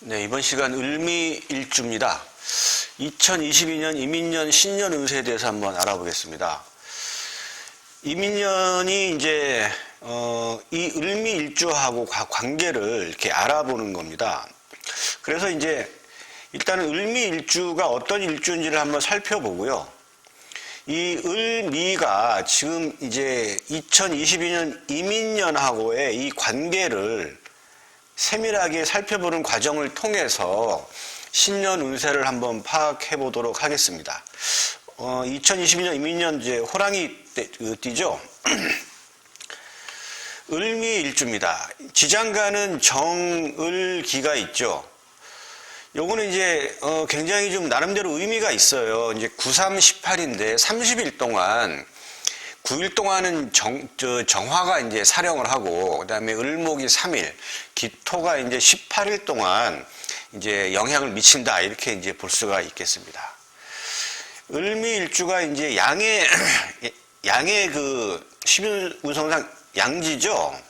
네, 이번 시간 을미일주입니다. 2022년 이민년 신년 운세에 대해서 한번 알아보겠습니다. 이민년이 이제 이 을미일주하고 관계를 이렇게 알아보는 겁니다. 그래서 이제 일단은 을미일주가 어떤 일주인지를 한번 살펴보고요. 이 을미가 지금 이제 2022년 이민년하고의 이 관계를 세밀하게 살펴보는 과정을 통해서 신년 운세를 한번 파악해 보도록 하겠습니다. 2022년 이민년 이제 호랑이 띠죠. 을미일주입니다. 지장간은 정을기가 있죠. 요거는 이제 굉장히 좀 나름대로 의미가 있어요. 이제 9318인데 30일 동안 9일 동안은 정화가 이제 사령을 하고, 그 다음에 을목이 3일, 기토가 이제 18일 동안 이제 영향을 미친다. 이렇게 이제 볼 수가 있겠습니다. 을미일주가 이제 양의 그 11운성상 양지죠.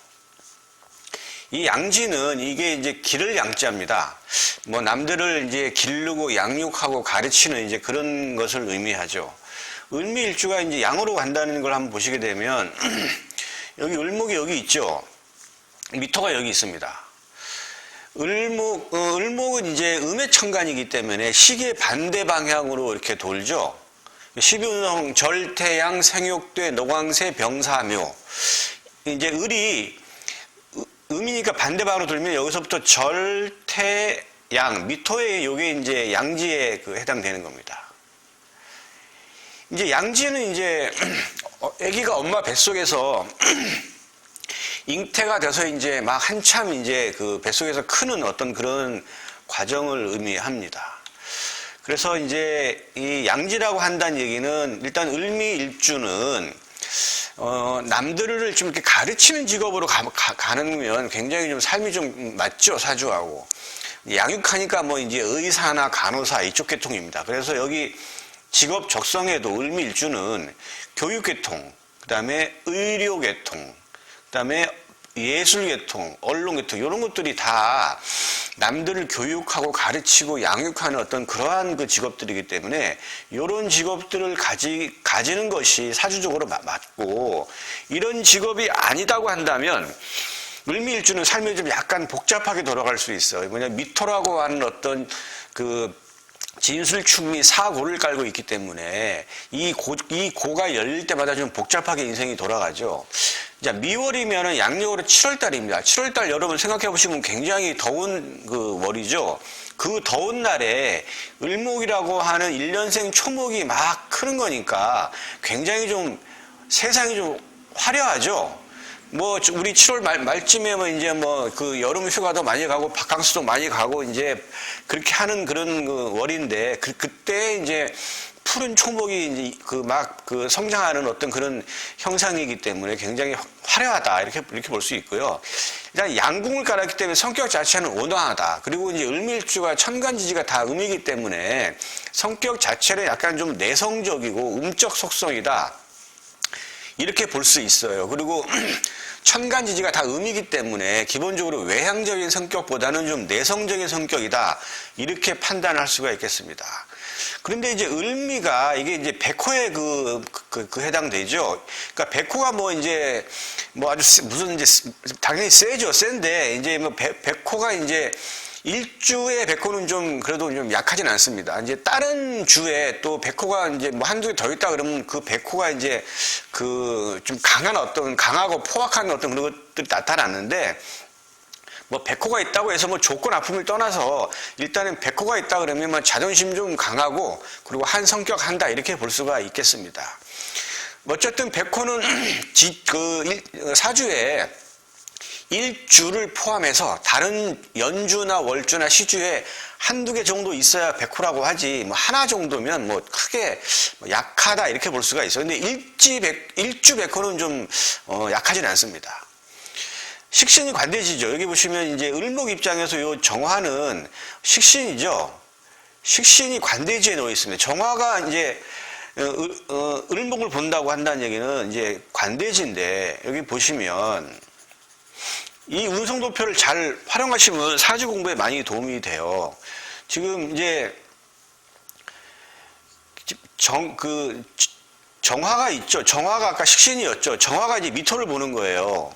이 양지는 이게 이제 기를 양자입니다. 뭐 남들을 이제 기르고 양육하고 가르치는 이제 그런 것을 의미하죠. 을미일주가 이제 양으로 간다는 걸 한번 보시게 되면 여기 을목이 여기 있죠. 미토가 여기 있습니다. 을목은 이제 음의 천간이기 때문에 시계 반대 방향으로 이렇게 돌죠. 12운성 절태양 생육대 노광세 병사묘. 이제 을이 음이니까 반대 방향으로 돌면 여기서부터 절태양 미토의 요게 이제 양지에 해당되는 겁니다. 이제 양지는 이제 아기가 엄마 뱃속에서 잉태가 돼서 이제 막 한참 이제 그 뱃속에서 크는 어떤 그런 과정을 의미합니다. 그래서 이제 이 양지라고 한다는 얘기는 일단 을미일주는 남들을 좀 이렇게 가르치는 직업으로 가는 굉장히 좀 삶이 좀 맞죠, 사주하고. 양육하니까 뭐 이제 의사나 간호사 이쪽 계통입니다. 그래서 여기 직업 적성에도 을미일주는 교육계통, 그 다음에 의료계통, 그 다음에 예술계통, 언론계통 이런 것들이 다 남들을 교육하고 가르치고 양육하는 어떤 그러한 그 직업들이기 때문에 이런 직업들을 가지는 것이 사주적으로 맞고, 이런 직업이 아니다고 한다면 을미일주는 삶이 좀 약간 복잡하게 돌아갈 수 있어요. 뭐냐면 미토라고 하는 어떤 그 진술충미 사고를 깔고 있기 때문에 이 고가 열릴 때마다 좀 복잡하게 인생이 돌아가죠. 자, 미월이면은 양력으로 7월달입니다. 7월달 여러분 생각해 보시면 굉장히 더운 그 월이죠. 그 더운 날에 을목이라고 하는 1년생 초목이 막 크는 거니까 굉장히 좀 세상이 좀 화려하죠. 뭐 우리 7월 말쯤에 뭐 이제 뭐 그 여름 휴가도 많이 가고 바캉스도 많이 가고 이제 그렇게 하는 그런 그 월인데 그때 이제 푸른 초목이 이제 그 성장하는 어떤 그런 형상이기 때문에 굉장히 화려하다 이렇게 볼 수 있고요. 일단 양궁을 깔았기 때문에 성격 자체는 온화하다. 그리고 이제 을미일주가 천간지지가 다 음이기 때문에 성격 자체는 약간 좀 내성적이고 음적 속성이다. 이렇게 볼 수 있어요. 그리고 천간지지가 다 음이기 때문에 기본적으로 외향적인 성격보다는 좀 내성적인 성격이다. 이렇게 판단할 수가 있겠습니다. 그런데 이제 을미가 이게 이제 백호에 해당되죠. 그러니까 백호가 뭐 이제 뭐 아주 무슨 이제 당연히 세죠. 센데 이제 뭐 백호가 이제 일주의 백호는 좀 그래도 좀 약하진 않습니다. 이제 다른 주에 또 백호가 이제 뭐 한두 개 더 있다 그러면 그 백호가 이제 그 좀 강한 어떤 강하고 포악한 어떤 그런 것들이 나타났는데, 뭐 백호가 있다고 해서 뭐 조건 아픔을 떠나서 일단은 백호가 있다 그러면 뭐 자존심 좀 강하고 그리고 한 성격 한다 이렇게 볼 수가 있겠습니다. 어쨌든 백호는 사주에 일주를 포함해서 다른 연주나 월주나 시주에 한두 개 정도 있어야 백호라고 하지, 뭐 하나 정도면 뭐 크게 약하다 이렇게 볼 수가 있어요. 근데 일주 백호는 좀 약하진 않습니다. 식신이 관대지죠. 여기 보시면 이제 을목 입장에서 요 정화는 식신이죠. 식신이 관대지에 놓여 있습니다. 정화가 이제 을목을 본다고 한다는 얘기는 이제 관대지인데, 여기 보시면 이 운송도표를 잘 활용하시면 사주 공부에 많이 도움이 돼요. 지금 이제 정화가 있죠. 정화가 아까 식신이었죠. 정화가 이제 미토를 보는 거예요.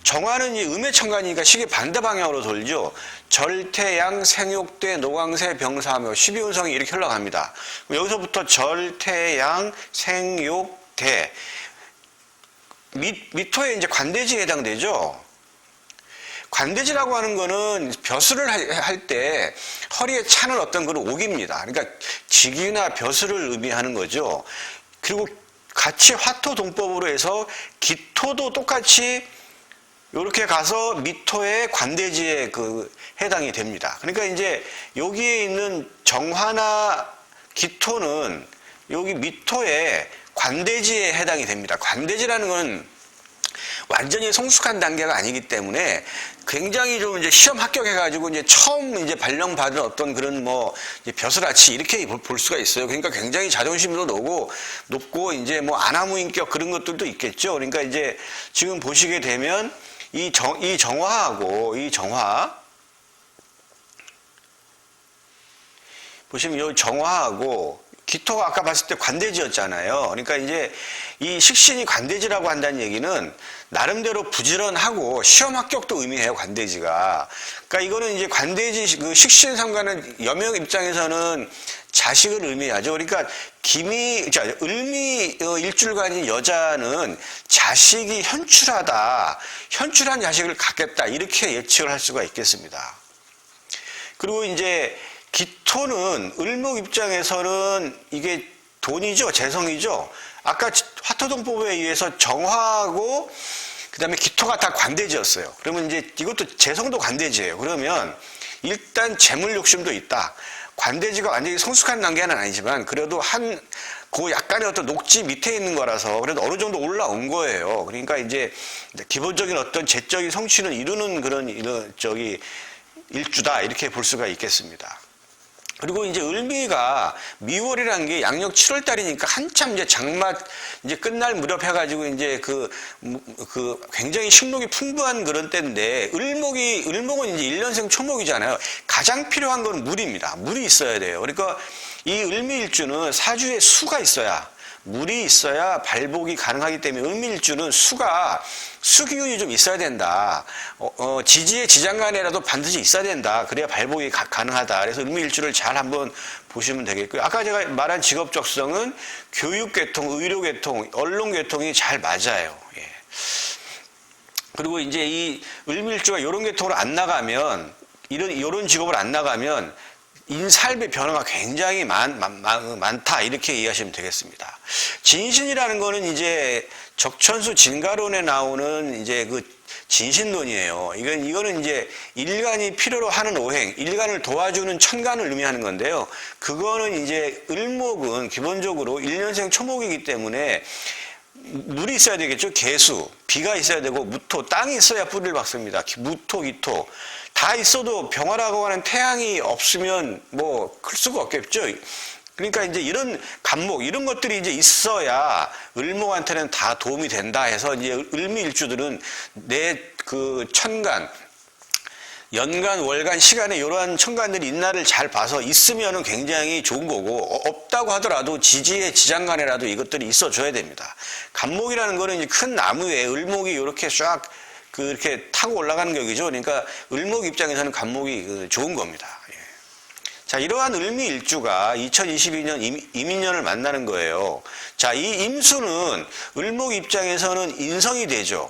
정화는 이 음해천간이니까 시계 반대 방향으로 돌죠. 절태양, 생욕대, 노광세, 병사묘, 12운성이 이렇게 흘러갑니다. 여기서부터 절태양, 생욕대, 미토에 이제 관대지에 해당되죠. 관대지라고 하는 거는 벼슬을 할 때 허리에 차는 어떤 그런 옥입니다. 그러니까 직위나 벼슬을 의미하는 거죠. 그리고 같이 화토동법으로 해서 기토도 똑같이 이렇게 가서 미토의 관대지에 해당이 됩니다. 그러니까 이제 여기에 있는 정화나 기토는 여기 미토의 관대지에 해당이 됩니다. 관대지라는 건 완전히 성숙한 단계가 아니기 때문에 굉장히 좀 이제 시험 합격해가지고 이제 처음 이제 발령받은 어떤 그런 뭐 이제 벼슬아치 이렇게 볼 수가 있어요. 그러니까 굉장히 자존심도 높고 이제 뭐 아나무인격 그런 것들도 있겠죠. 그러니까 이제 지금 보시게 되면 이 정화하고 이 정화 보시면 이 정화하고 기토가 아까 봤을 때 관대지였잖아요. 그러니까 이제 이 식신이 관대지라고 한다는 얘기는 나름대로 부지런하고 시험 합격도 의미해요, 관대지가. 그러니까 이거는 이제 관대지 그 식신 상관은 여명 입장에서는 자식을 의미하죠. 그러니까 을미 일줄간인 여자는 자식이 현출한 자식을 갖겠다 이렇게 예측을 할 수가 있겠습니다. 그리고 이제 기토는 을목 입장에서는 이게 돈이죠, 재성이죠. 아까 화토동법에 의해서 정화하고 그다음에 기토가 다 관대지였어요. 그러면 이제 이것도 재성도 관대지예요. 그러면 일단 재물 욕심도 있다. 관대지가 완전히 성숙한 단계는 아니지만 그래도 그 약간의 어떤 녹지 밑에 있는 거라서 그래도 어느 정도 올라온 거예요. 그러니까 이제 기본적인 어떤 재적인 성취는 이루는 그런 일주다 이렇게 볼 수가 있겠습니다. 그리고 이제 을미가 미월이라는 게 양력 7월 달이니까 한참 이제 장마 이제 끝날 무렵 해가지고 이제 굉장히 식목이 풍부한 그런 때인데 을목은 이제 1년생 초목이잖아요. 가장 필요한 건 물입니다. 물이 있어야 돼요. 그러니까 이 을미일주는 사주에 수가 있어야 물이 있어야 발복이 가능하기 때문에 을미일주는 수기운이 좀 있어야 된다. 지지의 지장간에라도 반드시 있어야 된다. 그래야 발복이 가능하다. 그래서 을미일주를 잘 한번 보시면 되겠고요. 아까 제가 말한 직업적성은 교육계통, 의료계통, 언론계통이 잘 맞아요. 예. 그리고 이제 이 을미일주가 이런 계통으로 안 나가면 이런 직업을 안 나가면 삶의 변화가 굉장히 많다 이렇게 이해하시면 되겠습니다. 진신이라는 거는 이제 적천수 진가론에 나오는 이제 그 진신론이에요. 이거는 이제 일간이 필요로 하는 오행, 일간을 도와주는 천간을 의미하는 건데요. 그거는 이제 을목은 기본적으로 1년생 초목이기 때문에 물이 있어야 되겠죠. 개수, 비가 있어야 되고 무토, 땅이 있어야 뿌리를 박습니다. 무토, 기토 다 있어도 병화라고 하는 태양이 없으면 뭐 클 수가 없겠죠. 그러니까 이제 이런 간목 이런 것들이 이제 있어야 을목한테는 다 도움이 된다 해서 이제 을미일주들은 내 그 천간 연간, 월간, 시간에 이러한 천간들이 있나를 잘 봐서 있으면은 굉장히 좋은 거고 없다고 하더라도 지지의 지장간에라도 이것들이 있어줘야 됩니다. 간목이라는 거는 이제 큰 나무에 을목이 이렇게 쫙 이렇게 타고 올라가는 격이죠. 그러니까 을목 입장에서는 간목이 좋은 겁니다. 예. 자, 이러한 을미일주가 2022년 임인년을 만나는 거예요. 자, 이 임수는 을목 입장에서는 인성이 되죠.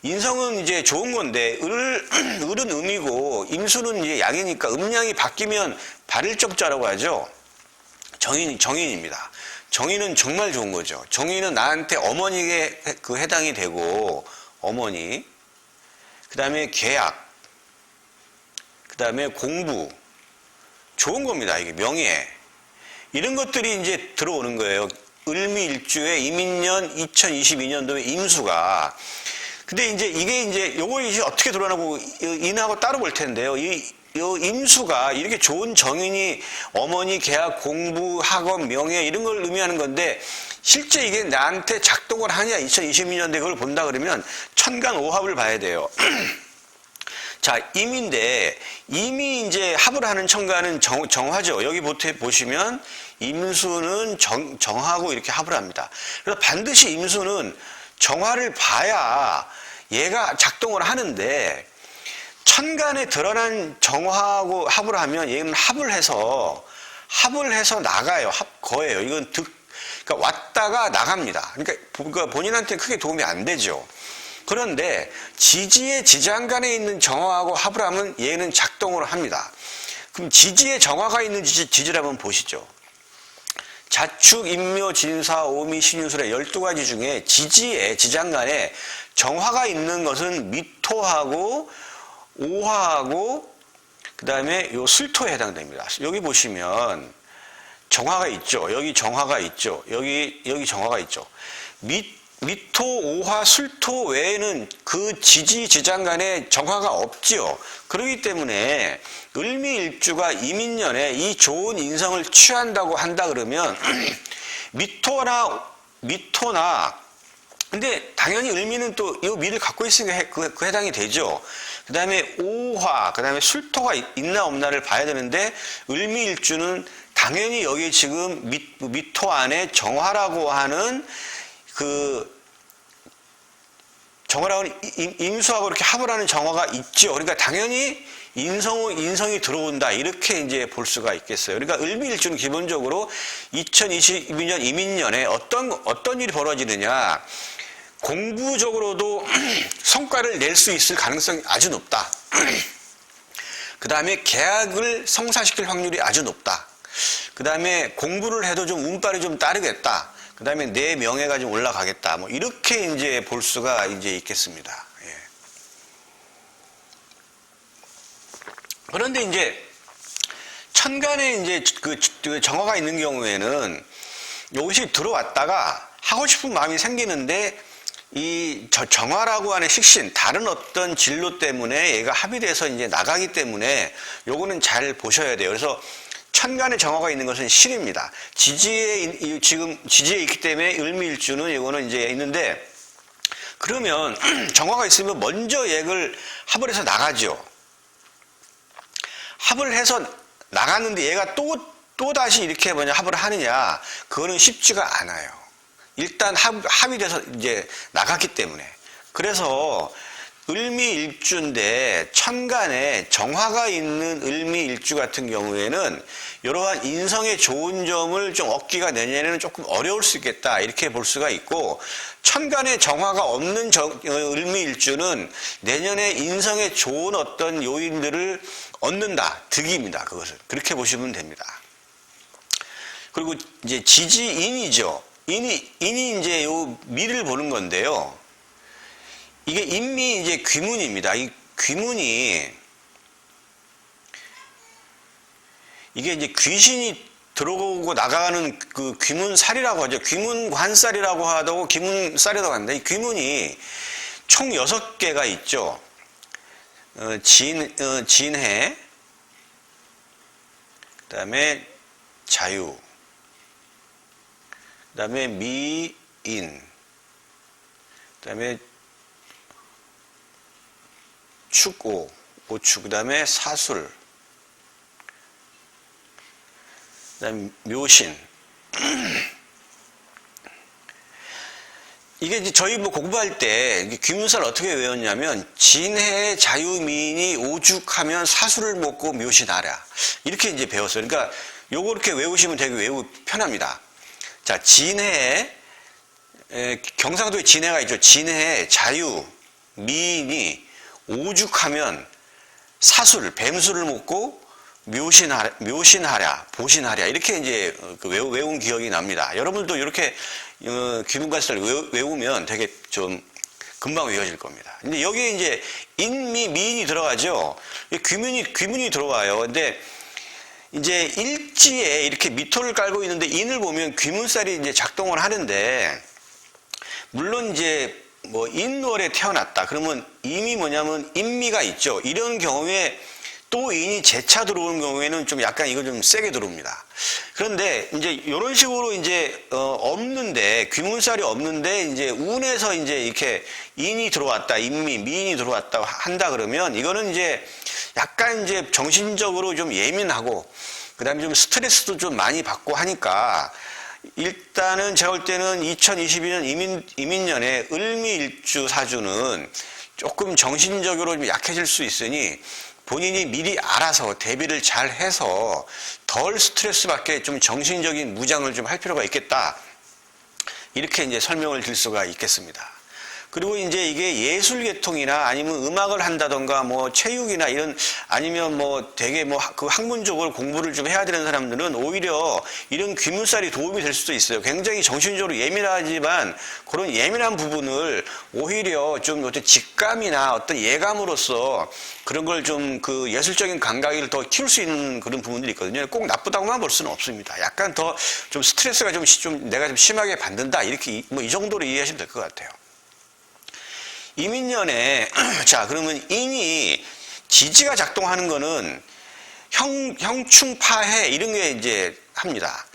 인성은 이제 좋은 건데 을은 음이고 임수는 이제 양이니까 음양이 바뀌면 발일적자라고 하죠. 정인입니다. 정인은 정말 좋은 거죠. 정인은 나한테 어머니에 해당이 되고 어머니, 그 다음에 계약, 그 다음에 공부 좋은 겁니다. 이게 명예 이런 것들이 이제 들어오는 거예요. 을미일주의 임인년 2022년도에 임수가 근데 이제 이게 이제 요거 이제 어떻게 들어가고 인하고 따로 볼 텐데요. 이 요 임수가 이렇게 좋은 정인이 어머니, 계약, 공부, 학업, 명예 이런 걸 의미하는 건데 실제 이게 나한테 작동을 하냐 2022년도에 그걸 본다 그러면 천간 오합을 봐야 돼요. 자, 임인데 임이 이제 합을 하는 천간은 정화죠. 여기 보시면 임수는 정하고 이렇게 합을 합니다. 그래서 반드시 임수는 정화를 봐야 얘가 작동을 하는데 천간에 드러난 정화하고 합을 하면 얘는 합을 해서 나가요. 거예요. 이건 그러니까 왔다가 나갑니다. 그러니까 본인한테 크게 도움이 안 되죠. 그런데 지지의 지장간에 있는 정화하고 합을 하면 얘는 작동을 합니다. 그럼 지지에 정화가 있는 지지를 한번 보시죠. 자축, 인묘, 진사, 오미, 신유술의 12가지 중에 지지에 지장간에 정화가 있는 것은 미토하고 오화하고 그 다음에 요 술토에 해당됩니다. 여기 보시면 정화가 있죠. 여기 정화가 있죠. 여기 정화가 있죠. 미토, 오화, 술토 외에는 그 지지, 지장간에 정화가 없지요. 그렇기 때문에 을미일주가 이민년에 이 좋은 인성을 취한다고 한다 그러면 미토나 근데 당연히 을미는 또 이 미를 갖고 있으니까 그 해당이 되죠. 그 다음에 오화, 그 다음에 술토가 있나 없나를 봐야 되는데 을미일주는 당연히 여기 지금 미토 안에 정화라고 하는 정화라고 하는 임수하고 이렇게 합을 하는 정화가 있죠. 그러니까 당연히 인성이 들어온다. 이렇게 이제 볼 수가 있겠어요. 그러니까 을미일주는 기본적으로 2022년 이민년에 어떤 일이 벌어지느냐. 공부적으로도 성과를 낼 수 있을 가능성이 아주 높다. 그 다음에 계약을 성사시킬 확률이 아주 높다. 그 다음에 공부를 해도 좀 운빨이 좀 따르겠다. 그 다음에 내 명예가 좀 올라가겠다. 뭐 이렇게 이제 볼 수가 이제 있겠습니다. 예. 그런데 이제 천간에 이제 그 정화가 있는 경우에는 이것이 들어왔다가 하고 싶은 마음이 생기는데 이 정화라고 하는 식신, 다른 어떤 진로 때문에 얘가 합의돼서 이제 나가기 때문에 요거는 잘 보셔야 돼요. 그래서 천간에 정화가 있는 것은 실입니다. 지금 지지에 있기 때문에 을미일주는 이거는 이제 있는데 그러면 정화가 있으면 먼저 얘를 합을 해서 나가죠. 합을 해서 나갔는데 얘가 또 다시 이렇게 합을 하느냐, 그거는 쉽지가 않아요. 일단 합의돼서 이제 나갔기 때문에. 그래서 을미일주인데 천간에 정화가 있는 을미일주 같은 경우에는 이러한 인성의 좋은 점을 좀 얻기가 내년에는 조금 어려울 수 있겠다. 이렇게 볼 수가 있고, 천간에 정화가 없는 을미일주는 내년에 인성의 좋은 어떤 요인들을 얻는다. 득입니다. 그것을. 그렇게 보시면 됩니다. 그리고 이제 지지인이죠. 인이 이제 요 미를 보는 건데요. 이게 인미 이제 귀문입니다. 이 귀문이 이게 이제 귀신이 들어오고 나가는 그 귀문살이라고 하죠. 귀문관살이라고 하고 귀문살이라고 합니다. 이 귀문이 총 6개가 있죠. 진해, 그 다음에 자유, 그 다음에 미인, 그 다음에 축오, 오축, 그 다음에 사술, 그 다음에 묘신. 이게 이제 저희 뭐 공부할 때 귀문살 어떻게 외웠냐면 진해, 자유미인이 오죽하면 사술을 먹고 묘신하랴. 이렇게 이제 배웠어요. 그러니까 요거 이렇게 외우시면 되게 외우기 편합니다. 자, 진해, 경상도에 진해가 있죠. 진해, 자유, 미인이 오죽하면 사술, 뱀술을 먹고 묘신하랴, 보신하랴. 이렇게 이제 외운 기억이 납니다. 여러분도 이렇게 귀문관살 외우면 되게 좀 금방 외워질 겁니다. 근데 여기에 이제 미인이 들어가죠. 귀문이 들어와요. 근데 이제 일지에 이렇게 미토를 깔고 있는데 인을 보면 귀문살이 이제 작동을 하는데, 물론 이제 뭐 인월에 태어났다. 그러면 임이 뭐냐면 인미가 있죠. 이런 경우에 또 인이 재차 들어오는 경우에는 좀 약간 이거 좀 세게 들어옵니다. 그런데 이제 이런 식으로 이제 없는데 귀문살이 없는데 이제 운에서 이제 이렇게 인이 들어왔다, 미인이 들어왔다 한다 그러면 이거는 이제 약간 이제 정신적으로 좀 예민하고 그다음에 좀 스트레스도 좀 많이 받고 하니까 일단은 제가 볼 때는 2022년 이민년에 을미일주 사주는 조금 정신적으로 좀 약해질 수 있으니 본인이 미리 알아서 대비를 잘 해서 덜 스트레스 받게 좀 정신적인 무장을 좀 할 필요가 있겠다. 이렇게 이제 설명을 드릴 수가 있겠습니다. 그리고 이제 이게 예술 계통이나 아니면 음악을 한다던가 뭐 체육이나 이런 아니면 뭐 되게 뭐 그 학문적으로 공부를 좀 해야 되는 사람들은 오히려 이런 귀문살이 도움이 될 수도 있어요. 굉장히 정신적으로 예민하지만 그런 예민한 부분을 오히려 좀 어떤 직감이나 어떤 예감으로서 그런 걸 좀 그 예술적인 감각을 더 키울 수 있는 그런 부분들이 있거든요. 꼭 나쁘다고만 볼 수는 없습니다. 약간 더 좀 스트레스가 좀 내가 좀 심하게 받는다 이렇게 뭐 이 정도로 이해하시면 될 것 같아요. 이민년에 자 그러면 인이 지지가 작동하는 거는 형충파해 이런 게 이제 합니다.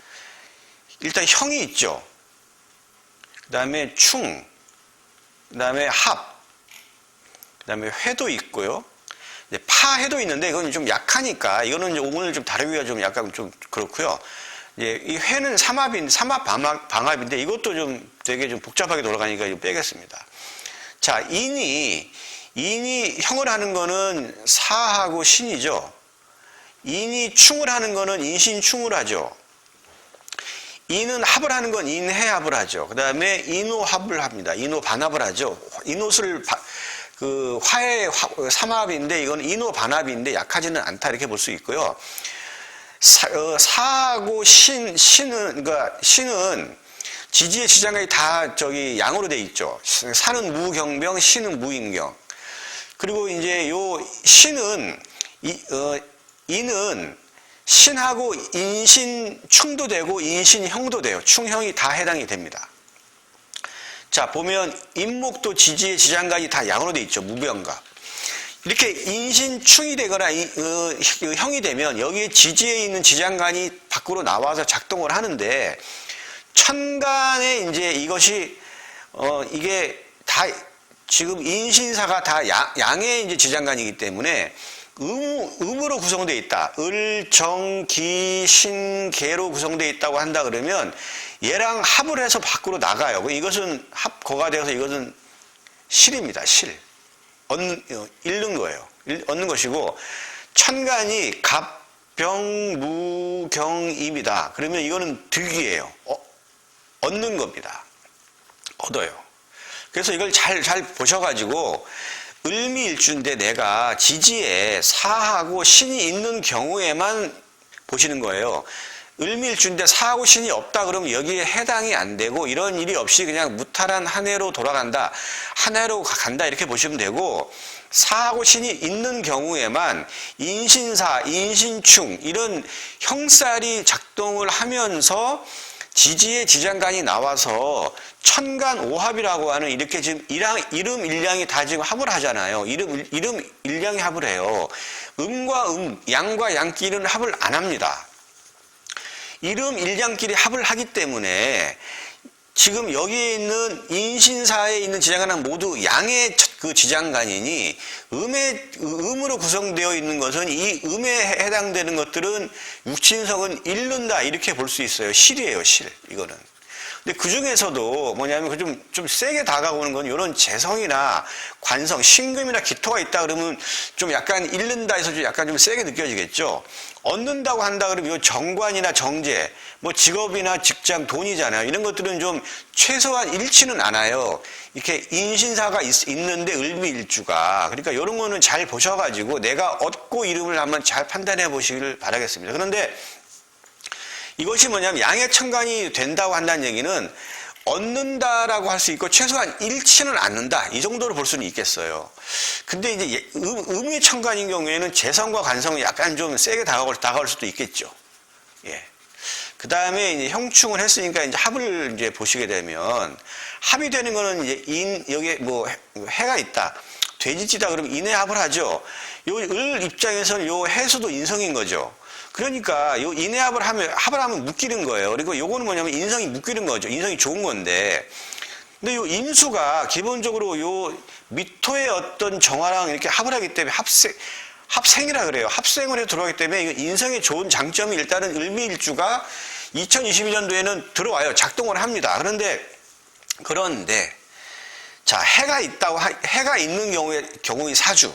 일단 형이 있죠. 그 다음에 충, 그 다음에 합, 그 다음에 회도 있고요. 이제 파해도 있는데 이건 좀 약하니까 이거는 이제 오늘 좀 다루기가 좀 약간 좀 그렇고요. 이제 이 회는 삼합 방합인데 이것도 좀 되게 좀 복잡하게 돌아가니까 이거 빼겠습니다. 자, 인이 형을 하는 거는 사하고 신이죠. 인이 충을 하는 거는 인신충을 하죠. 인은 합을 하는 건 인해합을 하죠. 그 다음에 인호합을 합니다. 인호반합을 하죠. 인호술 그 화의 삼합인데 이건 인호반합인데 약하지는 않다 이렇게 볼 수 있고요. 사하고 신은 그러니까 신은 지지의 지장간이 다 저기 양으로 돼 있죠. 사는 무경병, 신은 무인경. 그리고 이제 요 신은 인은 신하고 인신충도 되고 인신형도 돼요. 충형이 다 해당이 됩니다. 자 보면 인목도 지지의 지장간이 다 양으로 돼 있죠. 무병갑. 이렇게 인신충이 되거나 형이 되면 여기에 지지에 있는 지장간이 밖으로 나와서 작동을 하는데 천간에 이제 이것이 이게 다 지금 인신사가 다 양의 이제 지장간이기 때문에 음으로 구성되어 있다. 을, 정, 기, 신, 계로 구성되어 있다고 한다 그러면 얘랑 합을 해서 밖으로 나가요. 이것은 합거가 되어서 이것은 실입니다. 실. 잃는 거예요. 얻는 것이고 천간이 갑, 병, 무, 경, 임이다. 그러면 이거는 득이에요. 얻는 겁니다. 얻어요. 그래서 이걸 잘 보셔가지고 을미일주인데 내가 지지에 사하고 신이 있는 경우에만 보시는 거예요. 을미일주인데 사하고 신이 없다 그러면 여기에 해당이 안 되고 이런 일이 없이 그냥 무탈한 한 해로 돌아간다. 한 해로 간다 이렇게 보시면 되고 사하고 신이 있는 경우에만 인신사, 인신충 이런 형살이 작동을 하면서 지지의 지장간이 나와서 천간 오합이라고 하는 이렇게 지금 이름 일량이 다 지금 합을 하잖아요. 이름 일량이 합을 해요. 음과 양과 양끼리는 합을 안 합니다. 이름 일량끼리 합을 하기 때문에 지금 여기에 있는 인신사에 있는 지장간은 모두 양의 그 지장간이니 음으로 구성되어 있는 것은 이 음에 해당되는 것들은 육친성은 잃는다 이렇게 볼 수 있어요. 실이에요, 실. 이거는. 근데 그 중에서도 뭐냐면 좀 세게 다가오는 건 이런 재성이나 관성, 신금이나 기토가 있다 그러면 좀 약간 잃는다 해서 좀 약간 좀 세게 느껴지겠죠. 얻는다고 한다 그러면 이 정관이나 정제, 뭐 직업이나 직장, 돈이잖아요. 이런 것들은 좀 최소한 잃지는 않아요. 이렇게 인신사가 있는데 을미일주가. 그러니까 이런 거는 잘 보셔가지고 내가 얻고 잃음을 한번 잘 판단해 보시길 바라겠습니다. 그런데 이것이 뭐냐면 양의 천간이 된다고 한다는 얘기는 얻는다라고 할 수 있고 최소한 잃지는 않는다 이 정도로 볼 수는 있겠어요. 근데 이제 음의 천간인 경우에는 재성과 관성이 약간 좀 세게 다가올 수도 있겠죠. 예. 그 다음에 이제 형충을 했으니까 이제 합을 이제 보시게 되면 합이 되는 거는 이제 여기에 뭐 해가 있다. 돼지지다 그러면 인의 합을 하죠. 요 을 입장에서는 요 해수도 인성인 거죠. 그러니까 요 인해합을 하면 묶이는 거예요. 그리고 요거는 뭐냐면 인성이 묶이는 거죠. 인성이 좋은 건데. 근데 요 인수가 기본적으로 요 미토의 어떤 정화랑 이렇게 합을 하기 때문에 합생이라 그래요. 합생을 해 들어가기 때문에 인성에 좋은 장점이 일단은 을미일주가 2022년도에는 들어와요. 작동을 합니다. 그런데 자, 해가 있는 경우에 사주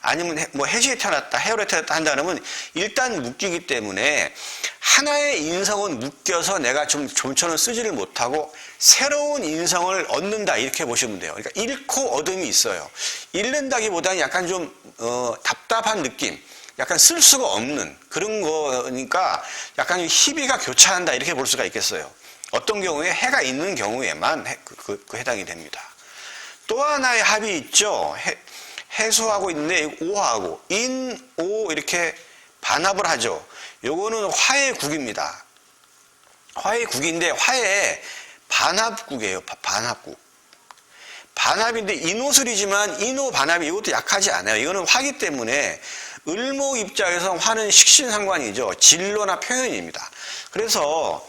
아니면 뭐 해시에 태어났다, 해월에 태어났다 한다면 일단 묶이기 때문에 하나의 인성은 묶여서 내가 좀처럼 쓰지를 못하고 새로운 인성을 얻는다 이렇게 보시면 돼요. 그러니까 잃고 얻음이 있어요. 잃는다기보다는 약간 좀 답답한 느낌, 약간 쓸 수가 없는 그런 거니까 약간 희비가 교차한다 이렇게 볼 수가 있겠어요. 어떤 경우에 해가 있는 경우에만 해당이 됩니다. 또 하나의 합이 있죠. 해수하고 있는데 오하고 인, 오 이렇게 반합을 하죠. 요거는 화의 국입니다. 화의 국인데 화의 반합국이에요. 반합국. 반합인데 인호술이지만 인호 반합이 이것도 약하지 않아요. 이거는 화기 때문에 을목 입장에서 화는 식신상관이죠. 진로나 표현입니다. 그래서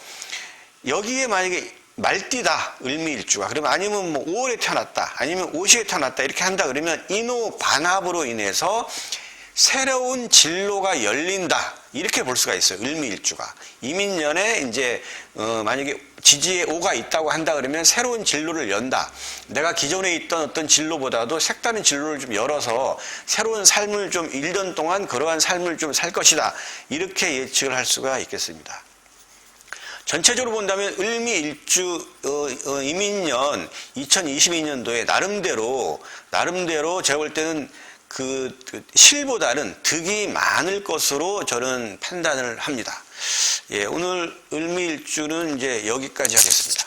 여기에 만약에 말띠다 을미일주가 그러면 아니면 뭐 5월에 태어났다 아니면 5시에 태어났다 이렇게 한다 그러면 인호 반합으로 인해서 새로운 진로가 열린다 이렇게 볼 수가 있어요. 을미일주가 이민년에 이제 만약에 지지에 5가 있다고 한다 그러면 새로운 진로를 연다. 내가 기존에 있던 어떤 진로보다도 색다른 진로를 좀 열어서 새로운 삶을 좀 1년 동안 그러한 삶을 좀 살 것이다 이렇게 예측을 할 수가 있겠습니다. 전체적으로 본다면 을미일주 이민년 2022년도에 나름대로 제가 볼 때는 그 실보다는 득이 많을 것으로 저는 판단을 합니다. 예, 오늘 을미일주는 이제 여기까지 하겠습니다.